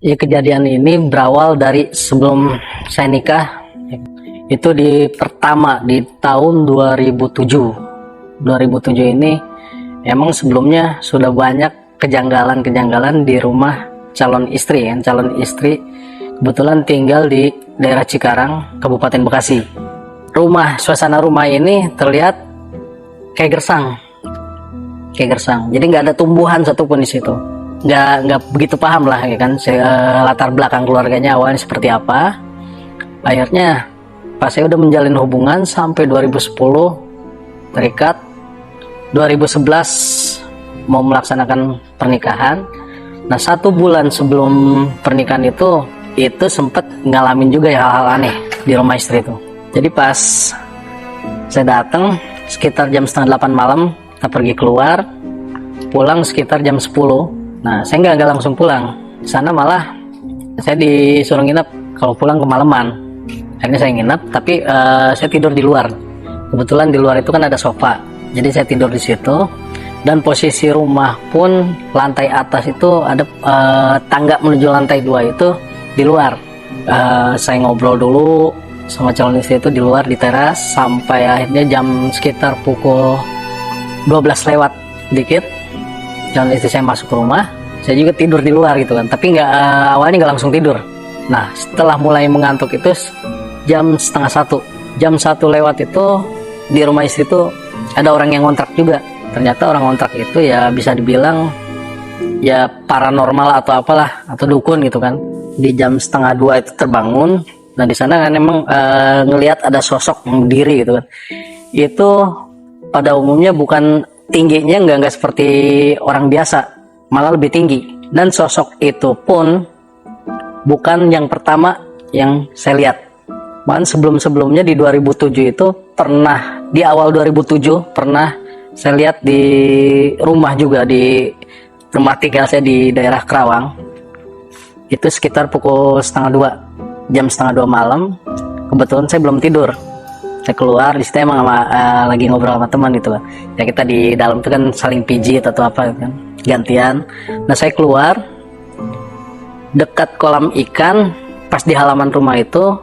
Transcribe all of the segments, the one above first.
Ya, kejadian ini berawal dari sebelum saya nikah. Itu di pertama di tahun 2007. 2007 ini emang sebelumnya sudah banyak kejanggalan-kejanggalan di rumah calon istri kan. Calon istri kebetulan tinggal di daerah Cikarang, Kabupaten Bekasi. Suasana rumah ini terlihat kayak gersang. Jadi nggak ada tumbuhan satupun di situ. Nggak begitu paham lah ya kan, latar belakang keluarganya awalnya seperti apa. Akhirnya pas saya udah menjalin hubungan sampai 2010 terikat, 2011 mau melaksanakan pernikahan. Nah, 1 bulan sebelum pernikahan itu sempet ngalamin juga ya hal-hal aneh di rumah istri itu. Jadi pas saya datang sekitar jam setengah 8 malam, kita pergi keluar, pulang sekitar jam 10. Nah, saya nggak langsung pulang. Di sana malah saya disuruh nginep kalau pulang kemalaman. Akhirnya saya nginep, tapi saya tidur di luar. Kebetulan di luar itu kan ada sofa, jadi saya tidur di situ. Dan posisi rumah pun lantai atas itu ada tangga menuju lantai 2 itu di luar. Saya ngobrol dulu sama calon istri itu di luar di teras sampai akhirnya jam sekitar pukul 12 lewat dikit. Calon istri saya masuk ke rumah, saya juga tidur di luar gitu kan, tapi awalnya nggak langsung tidur. Nah, setelah mulai mengantuk itu jam setengah 1, jam 1 lewat itu di rumah istri itu ada orang yang ngontrak juga. Ternyata orang ngontrak itu ya bisa dibilang ya paranormal atau apalah, atau dukun gitu kan. Di jam setengah 2 itu terbangun, dan di sana kan emang ngelihat ada sosok yang berdiri gitu kan. Itu pada umumnya bukan tingginya nggak seperti orang biasa, malah lebih tinggi. Dan sosok itu pun bukan yang pertama yang saya lihat. Bahkan sebelumnya di 2007 itu pernah, di awal 2007 pernah saya lihat di rumah juga, di rumah tinggal saya di daerah Kerawang. Itu sekitar pukul setengah 2, jam setengah 2 malam. Kebetulan saya belum tidur. Saya keluar, di situ emang lagi ngobrol sama teman gitu kan. Ya kita di dalam itu kan saling pijit atau apa kan, gantian. Nah, saya keluar dekat kolam ikan, pas di halaman rumah itu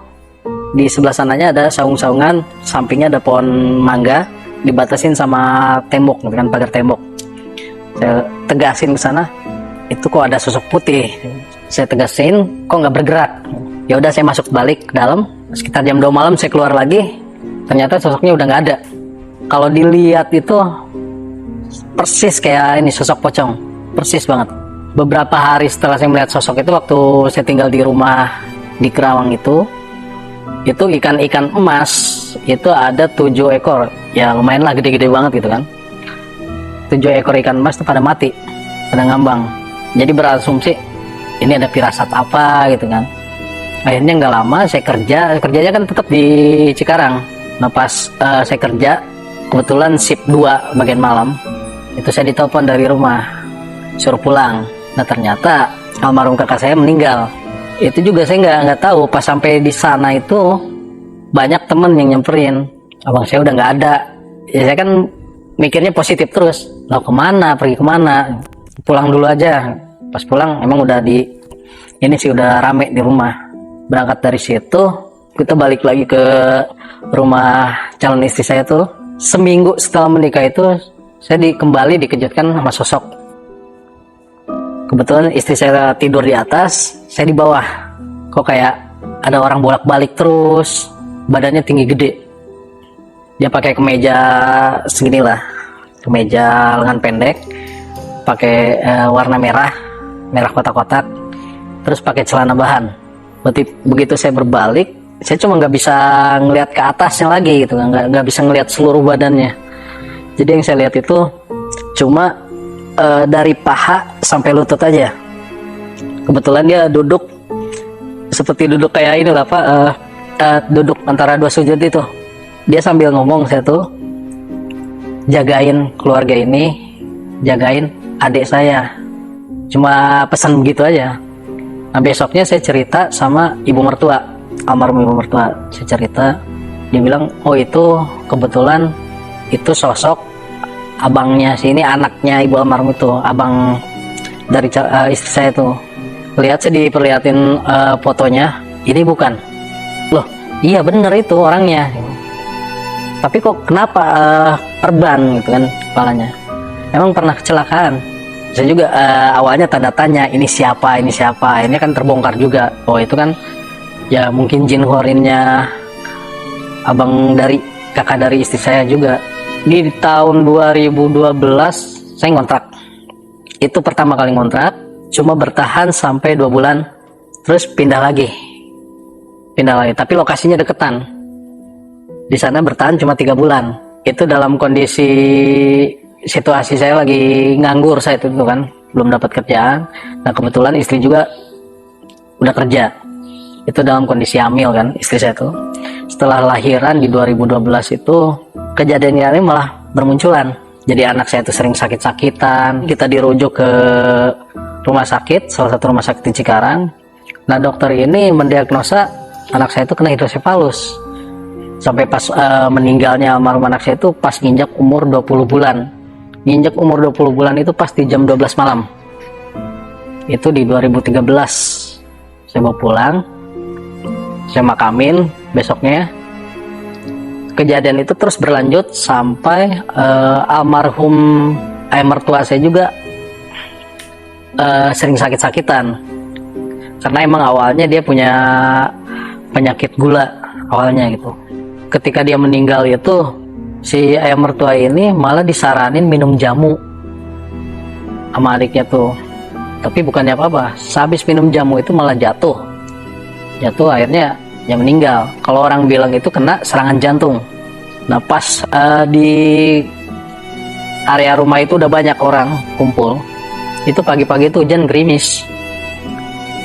di sebelah sananya ada saung-saungan, sampingnya ada pohon mangga, dibatasin sama tembok gitu kan, pagar tembok. Saya tegasin ke sana, itu kok ada sosok putih. Saya tegasin, kok nggak bergerak. Ya udah, saya masuk balik ke dalam. Sekitar jam 2 malam saya keluar lagi. Ternyata sosoknya udah nggak ada. Kalau dilihat itu persis kayak ini, sosok pocong, persis banget. Beberapa hari setelah saya melihat sosok itu, waktu saya tinggal di rumah di Kerawang itu ikan-ikan emas itu ada 7 ekor. Ya lumayan lah, gede-gede banget gitu kan. 7 ekor ikan emas itu pada mati, pada ngambang. Jadi berasumsi ini ada firasat apa gitu kan. Akhirnya nggak lama saya kerjanya kan tetap di Cikarang. Nah, pas saya kerja, kebetulan shift 2 bagian malam, itu saya ditelepon dari rumah, suruh pulang. Nah, ternyata almarhum kakak saya meninggal. Itu juga saya nggak tahu, pas sampai di sana itu banyak temen yang nyamperin, abang saya udah nggak ada. Ya saya kan mikirnya positif terus, lah kemana, pergi kemana, pulang dulu aja. Pas pulang emang udah udah rame di rumah. Berangkat dari situ, kita balik lagi ke rumah calon istri saya tuh. Seminggu setelah menikah itu saya kembali dikejutkan sama sosok. Kebetulan istri saya tidur di atas, saya di bawah. Kok kayak ada orang bolak-balik terus, badannya tinggi gede. Dia pakai kemeja segini lah, kemeja lengan pendek, pakai warna merah kotak-kotak, terus pakai celana bahan. Begitu saya berbalik, saya cuma nggak bisa ngelihat ke atasnya lagi gitu, nggak bisa ngelihat seluruh badannya. Jadi yang saya lihat itu cuma dari paha sampai lutut aja. Kebetulan dia duduk seperti duduk kayak ini lah Pak, duduk antara 2 sujud itu. Dia sambil ngomong, saya tuh jagain keluarga ini, jagain adik saya. Cuma pesan begitu aja. Nah, besoknya saya cerita sama ibu mertua, almarhum ibu mertua. Saya cerita, dia bilang, oh itu kebetulan itu sosok abangnya sini, anaknya ibu almarhum itu, abang dari istri saya tuh. Lihat saya diperlihatin fotonya, ini bukan. Loh, iya bener itu orangnya. Tapi kok kenapa perban gitu kan kepalanya? Emang pernah kecelakaan? Saya juga awalnya tanda tanya, ini siapa, ini siapa. Ini kan terbongkar juga. Oh itu kan ya mungkin jin horinnya abang dari kakak dari istri saya juga. Di tahun 2012 saya ngontrak. Itu pertama kali ngontrak, cuma bertahan sampai 2 bulan, terus pindah lagi. Tapi lokasinya deketan. Di sana bertahan cuma 3 bulan. Itu dalam kondisi situasi saya lagi nganggur saya itu kan, belum dapat kerjaan. Nah kebetulan istri juga udah kerja. Itu dalam kondisi hamil kan istri saya tuh. Setelah lahiran di 2012 itu kejadian-kejadian malah bermunculan. Jadi anak saya itu sering sakit-sakitan. Kita dirujuk ke rumah sakit, salah satu rumah sakit di Cikarang. Nah dokter ini mendiagnosa anak saya itu kena hidrosefalus. Sampai pas meninggalnya almarhum anak saya itu pas nginjak umur 20 bulan. Nginjak umur 20 bulan itu pas di jam 12 malam. Itu di 2013. Saya bawa pulang, saya makamin besoknya. Kejadian itu terus berlanjut sampai almarhum ayah mertua saya juga sering sakit-sakitan. Karena emang awalnya dia punya penyakit gula awalnya gitu. Ketika dia meninggal itu si ayah mertua ini malah disaranin minum jamu sama adiknya tuh. Tapi bukannya apa-apa, sehabis minum jamu itu malah jatuh akhirnya ya meninggal. Kalau orang bilang itu kena serangan jantung. Nah pas di area rumah itu udah banyak orang kumpul, itu pagi-pagi itu hujan gerimis.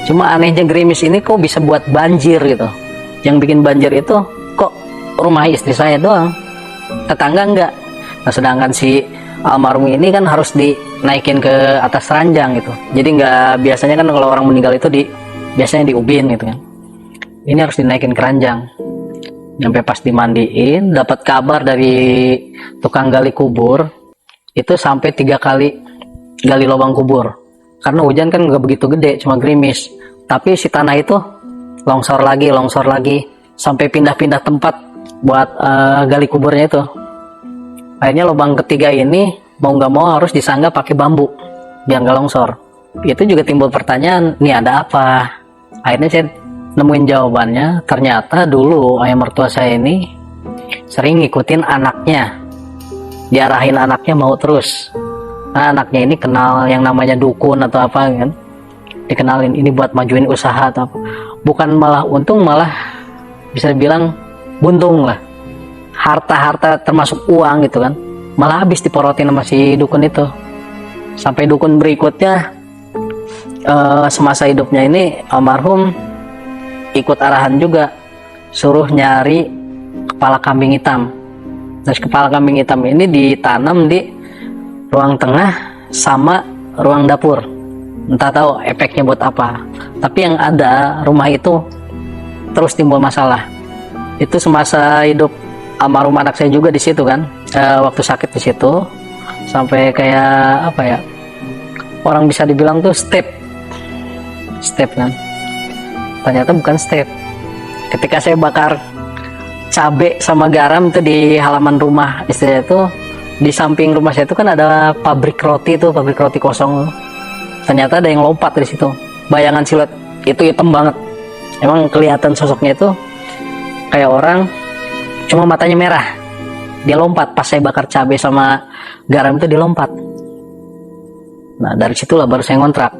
Cuma anehnya gerimis ini kok bisa buat banjir gitu. Yang bikin banjir itu kok rumah istri saya doang, tetangga enggak. Nah sedangkan si almarhum ini kan harus dinaikin ke atas ranjang gitu. Jadi nggak, biasanya kan kalau orang meninggal itu biasanya diubin gitu kan. Ini harus dinaikin ke ranjang. Sampai pas dimandiin, dapat kabar dari tukang gali kubur, itu sampai 3 kali gali lubang kubur. Karena hujan kan nggak begitu gede, cuma gerimis. Tapi si tanah itu longsor lagi, sampai pindah-pindah tempat buat gali kuburnya itu. Akhirnya lubang ketiga ini mau nggak mau harus disanggah pakai bambu biar nggak longsor. Itu juga timbul pertanyaan, ini ada apa? Akhirnya saya nemuin jawabannya. Ternyata dulu ayah mertua saya ini sering ngikutin anaknya, diarahin anaknya mau terus. Nah anaknya ini kenal yang namanya dukun atau apa kan, dikenalin ini buat majuin usaha atau apa. Bukan malah untung, malah bisa dibilang buntung lah. Harta-harta termasuk uang gitu kan, malah habis diporotin sama si dukun itu. Sampai dukun berikutnya semasa hidupnya ini almarhum ikut arahan juga, suruh nyari kepala kambing hitam. Terus kepala kambing hitam ini ditanam di ruang tengah sama ruang dapur. Entah tahu efeknya buat apa. Tapi yang ada rumah itu terus timbul masalah. Itu semasa hidup almarhum anak saya juga di situ kan. Waktu sakit di situ sampai kayak apa ya? Orang bisa dibilang tuh step kan. Ternyata bukan step. Ketika saya bakar cabai sama garam itu di halaman rumah istri saya itu, di samping rumah saya itu kan ada pabrik roti kosong. Ternyata ada yang lompat dari situ. Bayangan siluet itu hitam banget. Emang kelihatan sosoknya itu kayak orang, cuma matanya merah. Dia lompat pas saya bakar cabai sama garam itu, dia lompat. Nah dari situlah baru saya ngontrak.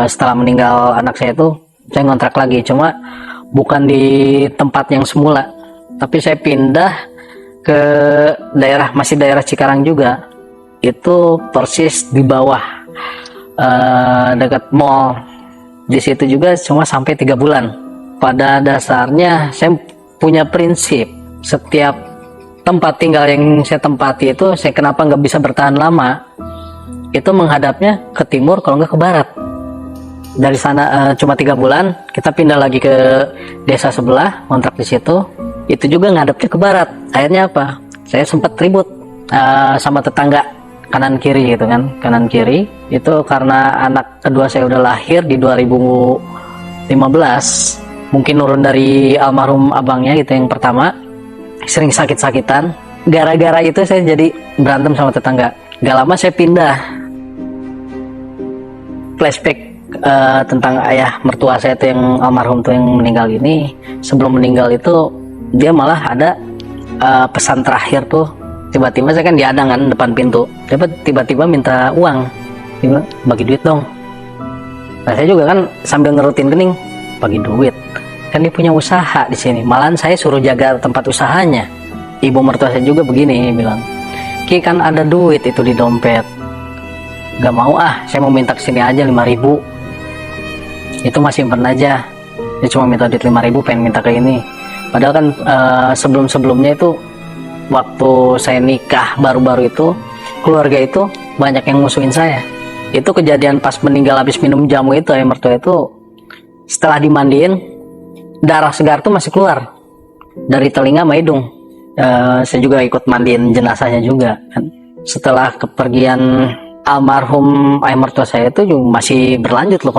Setelah meninggal anak saya itu, saya ngontrak lagi, cuma bukan di tempat yang semula, tapi saya pindah ke masih daerah Cikarang juga. Itu persis di bawah dekat mall. Di situ juga cuma sampai 3 bulan. Pada dasarnya saya punya prinsip, setiap tempat tinggal yang saya tempati itu, saya kenapa nggak bisa bertahan lama, itu menghadapnya ke timur kalau nggak ke barat. Dari sana cuma 3 bulan, kita pindah lagi ke desa sebelah, kontrak di situ. Itu juga ngadepnya ke barat. Akhirnya apa? Saya sempat ribut sama tetangga kanan kiri gitu kan, kanan kiri. Itu karena anak kedua saya udah lahir di 2015, mungkin nurun dari almarhum abangnya gitu yang pertama, sering sakit-sakitan. Gara-gara itu saya jadi berantem sama tetangga. Gak lama saya pindah. Flashback tentang ayah mertua saya tuh yang almarhum tuh yang meninggal ini. Sebelum meninggal itu dia malah ada pesan terakhir tuh, tiba-tiba saya kan diadang kan depan pintu, tiba-tiba minta uang, dia bagi duit dong. Nah saya juga kan sambil ngerutin kening, bagi duit, kan dia punya usaha di sini, malahan saya suruh jaga tempat usahanya. Ibu mertua saya juga begini, bilang, Ki kan ada duit itu di dompet, gak mau saya mau minta kesini aja 5.000, itu masih simpen aja, dia cuma minta duit 5.000, pengen minta ke ini. Padahal kan sebelum-sebelumnya itu waktu saya nikah baru-baru itu, keluarga itu banyak yang musuhin saya. Itu kejadian pas meninggal habis minum jamu itu, ayah mertua itu setelah dimandiin, darah segar tuh masih keluar dari telinga sama hidung. Saya juga ikut mandiin jenazahnya juga kan. Setelah kepergian almarhum ayah mertua saya itu juga masih berlanjut loh,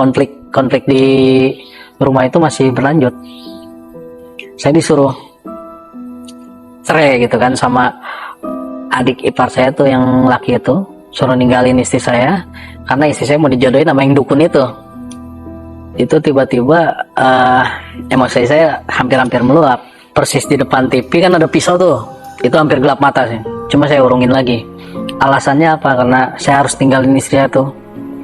konflik di rumah itu masih berlanjut. Saya disuruh cerai gitu kan sama adik ipar saya tuh yang laki itu, suruh ninggalin istri saya karena istri saya mau dijodohin sama yang dukun itu. Itu tiba-tiba emosi saya hampir-hampir meluap. Persis di depan TV kan ada pisau tuh, itu hampir gelap mata sih, cuma saya urungin lagi. Alasannya apa? Karena saya harus tinggalin istri saya tuh,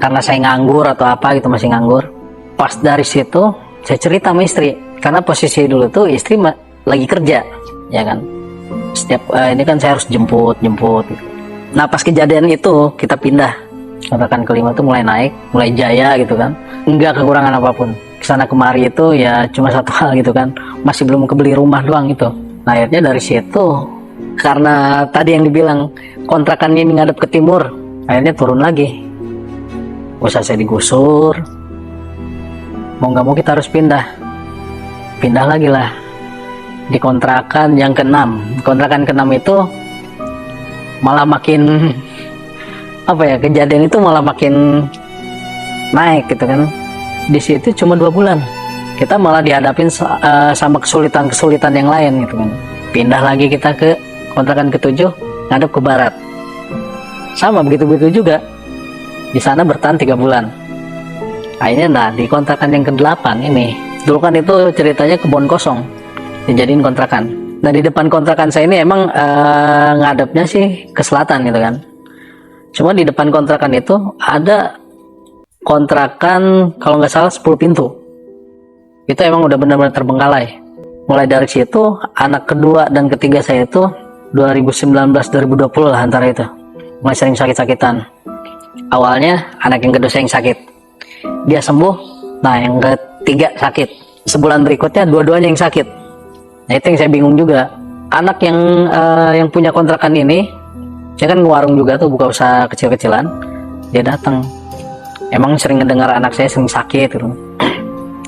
karena saya nganggur atau apa gitu, masih nganggur. Pas dari situ saya cerita sama istri, karena posisi dulu tuh istri lagi kerja ya kan, setiap ini kan saya harus jemput gitu. Nah pas kejadian itu kita pindah, kontrakan kelima tuh mulai naik, mulai jaya gitu kan, enggak kekurangan apapun. Kesana kemari itu ya cuma satu hal gitu kan, masih belum kebeli rumah doang gitu. Nah akhirnya dari situ, karena tadi yang dibilang kontrakan ini ngadep ke timur, akhirnya turun lagi, usaha saya digusur, mau nggak mau kita harus pindah lagi lah di kontrakan yang ke-6. Kontrakan ke-6 itu malah makin apa ya, kejadian itu malah makin naik gitu kan. Di situ cuma 2 bulan kita malah dihadapin sama kesulitan yang lain gitu kan. Pindah lagi kita ke kontrakan ke-7, ngadep ke barat, sama begitu juga. Di sana bertahan 3 bulan. Akhirnya nah di kontrakan yang ke-8 ini, dulu kan itu ceritanya kebun kosong dijadiin kontrakan. Nah di depan kontrakan saya ini emang ngadepnya sih ke selatan gitu kan. Cuma di depan kontrakan itu ada kontrakan kalau nggak salah 10 pintu. Itu emang udah benar-benar terbengkalai. Mulai dari situ anak kedua dan ketiga saya itu 2019-2020 lah antara itu, mulai sering sakit-sakitan. Awalnya anak yang kedua saya yang sakit, dia sembuh. Nah yang ketiga sakit, sebulan berikutnya dua-duanya yang sakit. Nah itu yang saya bingung juga. Anak yang punya kontrakan ini, dia kan warung juga tuh, buka usaha kecil-kecilan. Dia datang, emang sering ngedengar anak saya sering sakit gitu.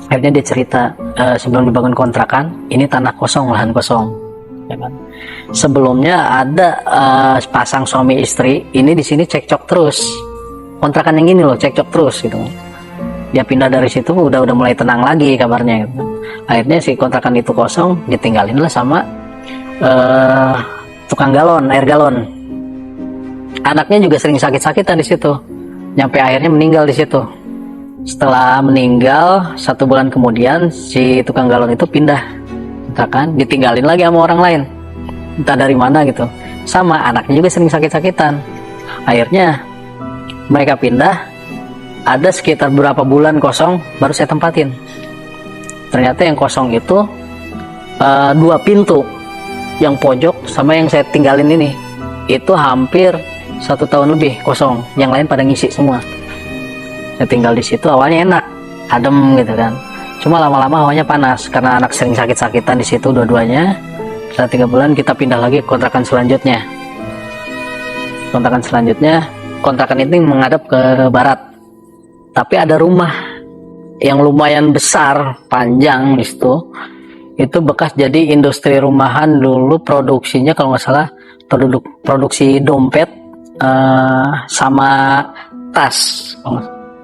Akhirnya dia cerita, sebelum dibangun kontrakan ini tanah kosong, lahan kosong ya kan. Sebelumnya ada sepasang suami istri ini di sini cekcok terus, kontrakan yang ini loh cekcok terus gitu. Dia pindah dari situ udah mulai tenang lagi kabarnya gitu. Akhirnya si kontrakan itu kosong, ditinggalin lah sama tukang galon, air galon. Anaknya juga sering sakit-sakitan di situ, nyampe akhirnya meninggal di situ. Setelah meninggal 1 bulan kemudian si tukang galon itu pindah kontrakan, ditinggalin lagi sama orang lain, entah dari mana gitu. Sama anaknya juga sering sakit-sakitan. Akhirnya mereka pindah, ada sekitar berapa bulan kosong, baru saya tempatin. Ternyata yang kosong itu 2 pintu, yang pojok sama yang saya tinggalin ini, itu hampir 1 tahun lebih kosong, yang lain pada ngisi semua. Saya tinggal di situ, awalnya enak, adem gitu kan. Cuma lama-lama hawanya panas karena anak sering sakit-sakitan di situ dua-duanya. Setelah 3 bulan kita pindah lagi ke kontrakan selanjutnya. Kontrakan ini menghadap ke barat. Tapi ada rumah yang lumayan besar, panjang di situ. Itu bekas jadi industri rumahan dulu, produksinya kalau nggak salah produksi dompet sama tas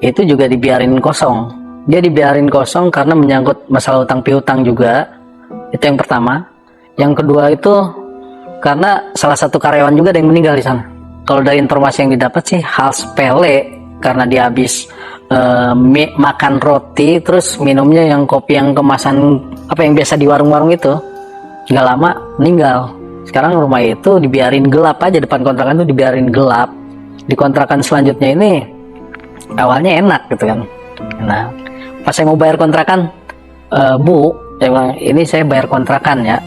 itu juga dibiarin kosong. Dia dibiarin kosong karena menyangkut masalah utang piutang juga. Itu yang pertama. Yang kedua itu karena salah satu karyawan juga ada yang meninggal di sana. Kalau dari informasi yang didapat sih hal sepele, karena dia habis makan roti terus minumnya yang kopi yang kemasan apa yang biasa di warung-warung itu, nggak lama meninggal. Sekarang rumah itu dibiarin gelap aja, depan kontrakan itu dibiarin gelap. Di kontrakan selanjutnya ini awalnya enak gitu kan. Nah pas saya mau bayar kontrakan, Bu, emang ini saya bayar kontrakan ya,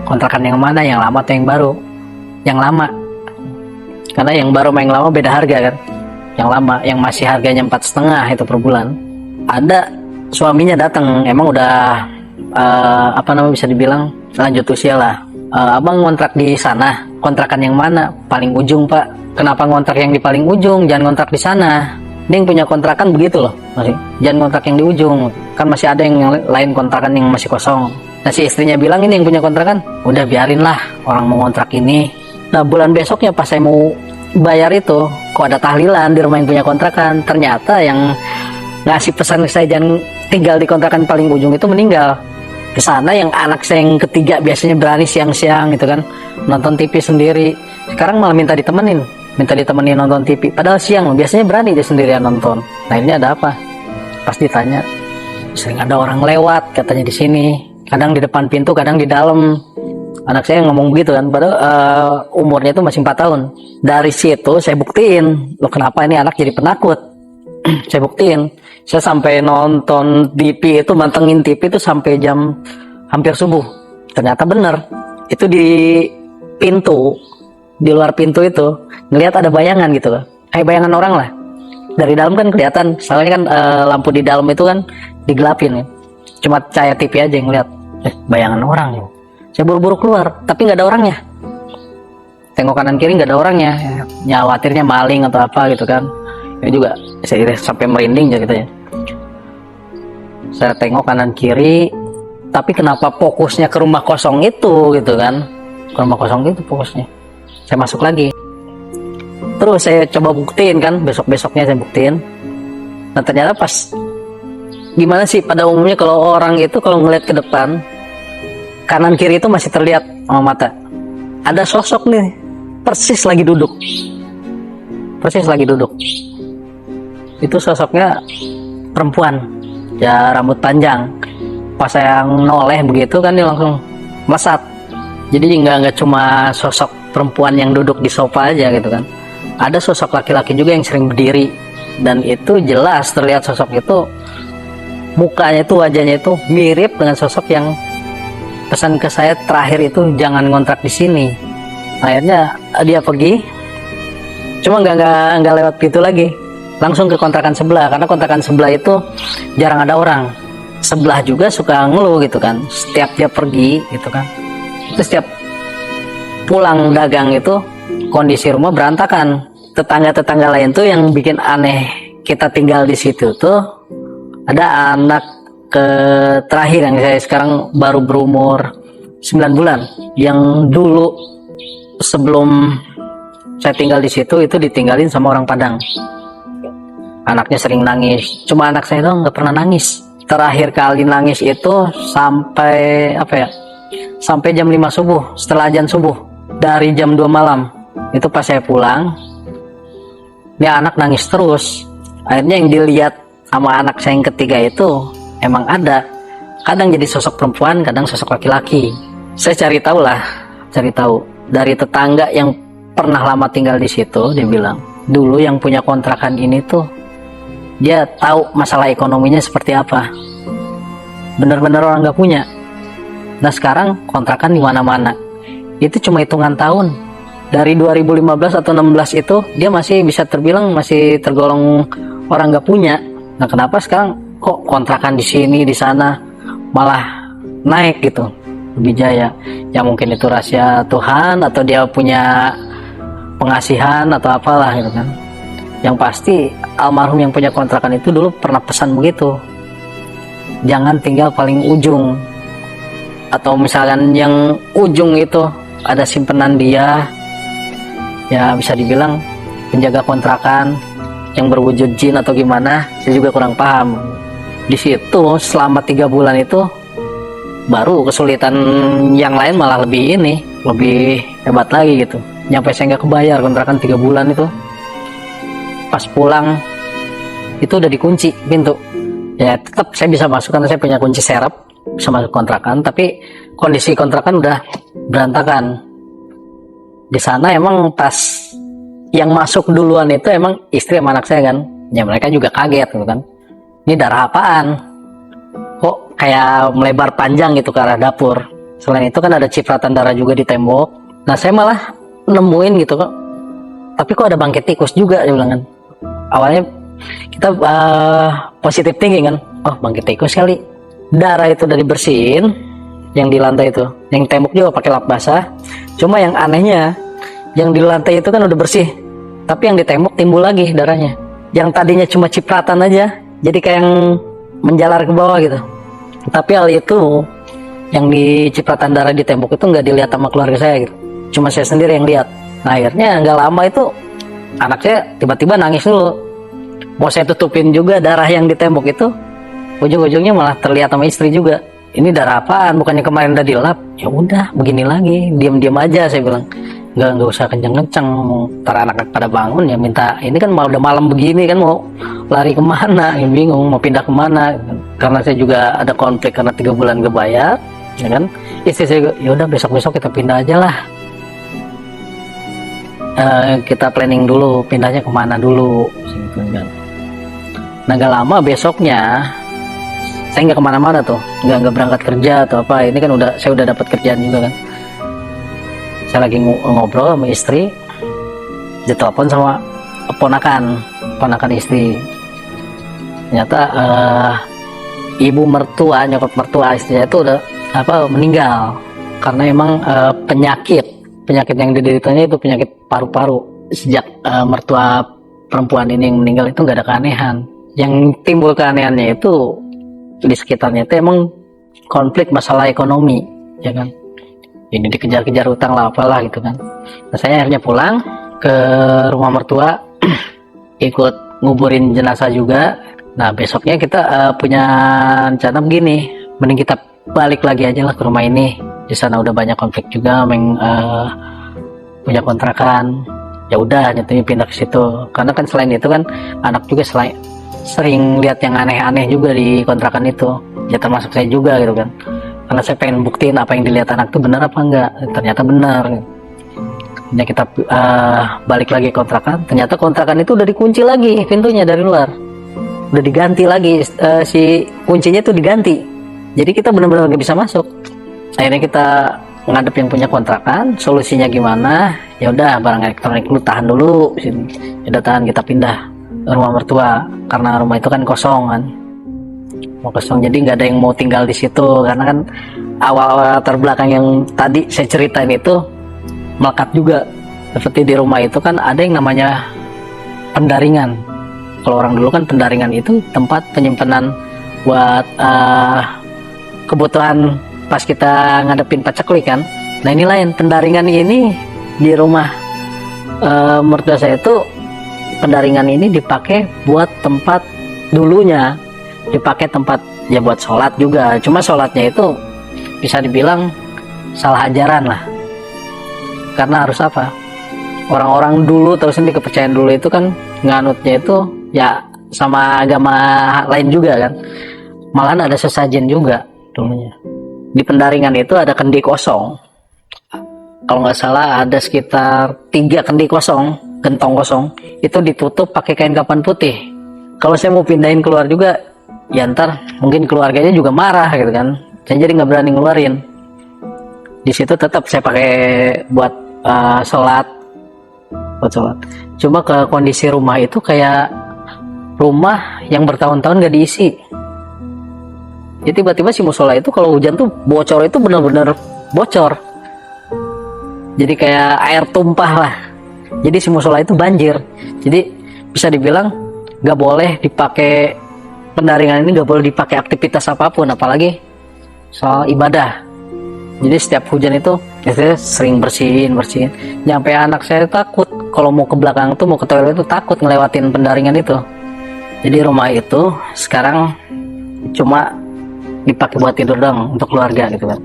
kontrakan yang mana, yang lama atau yang baru? Yang lama, karena yang baru sama yang lama beda harga kan. Yang lama yang masih harganya 4,5 itu per bulan, ada suaminya datang, emang udah apa namanya, bisa dibilang lanjut usia lah. Abang ngontrak di sana, kontrakan yang mana? Paling ujung Pak. Kenapa ngontrak yang di paling ujung, jangan ngontrak di sana? Dia yang punya kontrakan begitu loh, jangan ngontrak yang di ujung, kan masih ada yang lain kontrakan yang masih kosong. Nah si istrinya bilang ini yang punya kontrakan, udah biarin lah orang mau ngontrak ini. Nah bulan besoknya pas saya mau bayar itu, kok ada tahlilan di rumah yang punya kontrakan. Ternyata yang ngasih pesan ke saya jangan tinggal di kontrakan paling ujung itu meninggal. Ke sana yang anak saya yang ketiga biasanya berani siang-siang gitu kan, nonton TV sendiri, sekarang malah minta ditemenin nonton TV, padahal siang biasanya berani dia sendirian nonton. Nah ini ada apa? Pas ditanya, sering ada orang lewat katanya di sini, kadang di depan pintu, kadang di dalam. Anak saya ngomong begitu kan, padahal umurnya itu masih 4 tahun. Dari situ saya buktiin, loh kenapa ini anak jadi penakut. Saya buktiin, saya sampai nonton TV itu, mantengin TV itu sampai jam hampir subuh. Ternyata bener, itu di pintu, di luar pintu itu ngelihat ada bayangan gitu loh, kayak bayangan orang lah. Dari dalam kan kelihatan, soalnya kan lampu di dalam itu kan digelapin ya, cuma cahaya TV aja yang ngeliat. Bayangan orang ya. Saya buru-buru keluar, tapi nggak ada orangnya. Tengok kanan kiri nggak ada orangnya, ya khawatirnya maling atau apa gitu kan. Ini juga saya sampai merinding gitu ya. Saya tengok kanan kiri, tapi kenapa fokusnya ke rumah kosong itu gitu kan? Ke rumah kosong itu fokusnya. Saya masuk lagi. Terus saya coba buktiin kan, besok-besoknya saya buktiin. Nah ternyata pas, gimana sih pada umumnya kalau orang itu kalau ngeliat ke depan, kanan kiri itu masih terlihat sama mata. Ada sosok nih, persis lagi duduk. Itu sosoknya perempuan, ya rambut panjang. Pas saya noleh begitu kan dia langsung melesat. Jadi nggak cuma sosok perempuan yang duduk di sofa aja gitu kan. Ada sosok laki-laki juga yang sering berdiri, dan itu jelas terlihat sosok itu, mukanya itu, wajahnya itu mirip dengan sosok yang pesan ke saya terakhir itu jangan ngontrak di sini. Akhirnya dia pergi, cuma nggak lewat pintu lagi, langsung ke kontrakan sebelah, karena kontrakan sebelah itu jarang ada orang. Sebelah juga suka ngeluh gitu kan, setiap dia pergi gitu kan, itu setiap pulang dagang itu kondisi rumah berantakan. Tetangga-tetangga lain tuh yang bikin aneh, kita tinggal di situ tuh ada anak terakhir yang saya sekarang baru berumur 9 bulan, yang dulu sebelum saya tinggal di situ itu ditinggalin sama orang Padang. Anaknya sering nangis, cuma anak saya tuh nggak pernah nangis. Terakhir kali nangis itu sampai apa ya, sampai jam 5 subuh, setelah azan subuh, dari jam 2 malam. Itu pas saya pulang, dia anak nangis terus. Akhirnya yang dilihat sama anak saya yang ketiga itu emang ada, kadang jadi sosok perempuan, kadang sosok laki-laki. Saya cari tahu dari tetangga yang pernah lama tinggal di situ. Dia bilang dulu yang punya kontrakan ini tuh dia tahu masalah ekonominya seperti apa, bener-bener orang nggak punya. Nah sekarang kontrakan di mana-mana, itu cuma hitungan tahun. Dari 2015 atau 16 itu dia masih bisa terbilang masih tergolong orang nggak punya. Nah kenapa sekarang kok kontrakan di sini di sana malah naik gitu, lebih jaya? Ya mungkin itu rahasia Tuhan, atau dia punya pengasihan atau apalah gitu kan. Yang pasti almarhum yang punya kontrakan itu dulu pernah pesan begitu, jangan tinggal paling ujung, atau misalkan yang ujung itu ada simpenan dia, ya bisa dibilang penjaga kontrakan yang berwujud jin atau gimana, saya juga kurang paham. Di situ selama 3 bulan itu baru kesulitan, yang lain malah lebih hebat lagi gitu. Nyampe saya nggak kebayar kontrakan 3 bulan itu. Pas pulang itu udah dikunci pintu. Ya tetap saya bisa masuk karena saya punya kunci serep, bisa masuk kontrakan, tapi kondisi kontrakan udah berantakan. Di sana emang pas yang masuk duluan itu emang istri sama anak saya kan. Ya mereka juga kaget gitu kan. Ini darah apaan? Kok kayak melebar panjang gitu ke arah dapur. Selain itu kan ada cipratan darah juga di tembok. Nah saya malah nemuin gitu kok. Tapi kok ada bangkit tikus juga, dia bilang kan. Awalnya kita positif thinking kan. Oh bangkit tikus kali. Darah itu udah dibersihin, yang di lantai itu. Yang tembok juga pakai lap basah. Cuma yang anehnya, yang di lantai itu kan udah bersih. Tapi yang di tembok timbul lagi darahnya. Yang tadinya cuma cipratan aja, jadi kayak yang menjalar ke bawah gitu. Tapi hal itu yang di cipratan darah di tembok itu nggak dilihat sama keluarga saya gitu, cuma saya sendiri yang lihat. Nah akhirnya nggak lama itu anak saya tiba-tiba nangis dulu. Mau saya tutupin juga darah yang di tembok itu, ujung-ujungnya malah terlihat sama istri juga. Ini darah apaan? Bukannya kemarin udah dilap? Ya udah begini lagi, diam-diam aja saya bilang. Nggak usah kenceng-kenceng, ntar anak pada bangun ya minta. Ini kan udah malam begini kan, mau lari kemana, ya bingung mau pindah kemana. Karena saya juga ada konflik karena 3 bulan gak bayar, ya kan. Istri saya, ya udah besok-besok kita pindah aja lah. Kita planning dulu pindahnya kemana dulu, gitu kan. Nah gak lama besoknya saya nggak kemana-mana tuh, nggak berangkat kerja atau apa. Ini kan saya udah dapat kerjaan juga kan. Saya lagi ngobrol sama istri, ditelepon sama ponakan istri. Ternyata ibu mertua, nyokap mertua istrinya itu udah meninggal karena emang penyakit yang dideritanya itu penyakit paru-paru. Sejak mertua perempuan ini yang meninggal itu nggak ada keanehan. Yang timbul keanehannya itu di sekitarnya itu emang konflik masalah ekonomi, ya kan. Ini dikejar-kejar utang lah apalah gitu kan. Nah, saya akhirnya pulang ke rumah mertua, ikut nguburin jenazah juga. Nah besoknya kita punya rencana begini, mending kita balik lagi aja lah ke rumah ini. Di sana udah banyak konflik juga, punya kontrakan. Ya udah nyatunya pindah ke situ. Karena kan selain itu kan anak juga sering lihat yang aneh-aneh juga di kontrakan itu. Ya termasuk saya juga gitu kan. Karena saya pengen buktiin apa yang dilihat anak itu benar apa enggak. Ternyata benar. Nah kita balik lagi kontrakan. Ternyata kontrakan itu udah dikunci lagi pintunya dari luar. Udah diganti lagi, si kuncinya itu diganti. Jadi kita benar-benar nggak bisa masuk. Akhirnya kita ngadep yang punya kontrakan. Solusinya gimana? Ya udah barang elektronik lu tahan dulu. Ya udah tahan, kita pindah ke rumah mertua. Karena rumah itu kan kosong kan. Mau kosong, jadi nggak ada yang mau tinggal di situ. Karena kan awal-awal terbelakang yang tadi saya ceritain itu melekat juga. Seperti di rumah itu kan ada yang namanya pendaringan. Kalau orang dulu kan pendaringan itu tempat penyimpanan buat kebutuhan pas kita ngadepin paceklik kan. Nah ini lain, pendaringan ini di rumah mertua saya itu, pendaringan ini dipakai buat tempat dulunya, dipakai tempat ya buat sholat juga. Cuma sholatnya itu bisa dibilang salah ajaran lah. Karena harus apa? Orang-orang dulu tahu sendiri, kepercayaan dulu itu kan nganutnya itu ya sama agama lain juga kan. Malahan ada sesajen juga dulunya. Di pendaringan itu ada kendi kosong. Kalau nggak salah ada sekitar 3 kendi kosong, gentong kosong. Itu ditutup pakai kain kapan putih. Kalau saya mau pindahin keluar juga, ya ntar mungkin keluarganya juga marah gitu kan. Saya jadi nggak berani ngeluarin. Di situ tetap saya pakai buat sholat. Cuma ke kondisi rumah itu kayak rumah yang bertahun-tahun gak diisi. Jadi tiba-tiba si musola itu kalau hujan tuh bocor, itu benar-benar bocor. Jadi kayak air tumpah lah. Jadi si musola itu banjir. Jadi bisa dibilang gak boleh dipakai, pendaringan ini gak boleh dipakai aktivitas apapun, apalagi soal ibadah. Jadi setiap hujan itu saya sering bersihin. Nyampe anak saya takut kalau mau ke belakang tuh, mau ke toilet itu takut ngelewatin pendaringan itu. Jadi rumah itu sekarang cuma dipakai buat tidur doang untuk keluarga gitu kan.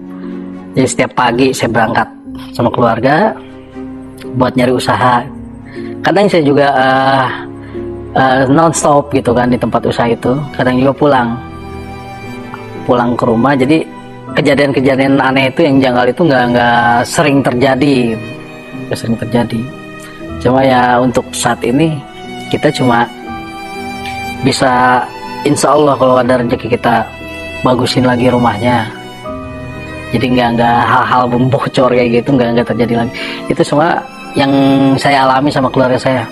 Jadi setiap pagi saya berangkat sama keluarga buat nyari usaha. Kadang saya juga non-stop gitu kan di tempat usaha itu. Kadang juga pulang ke rumah. Jadi kejadian-kejadian aneh itu yang janggal itu nggak sering terjadi, Cuma ya untuk saat ini kita cuma bisa, insya Allah kalau ada rezeki kita bagusin lagi rumahnya. Jadi nggak hal-hal bocor kayak gitu nggak terjadi lagi. Itu semua yang saya alami sama keluarga saya.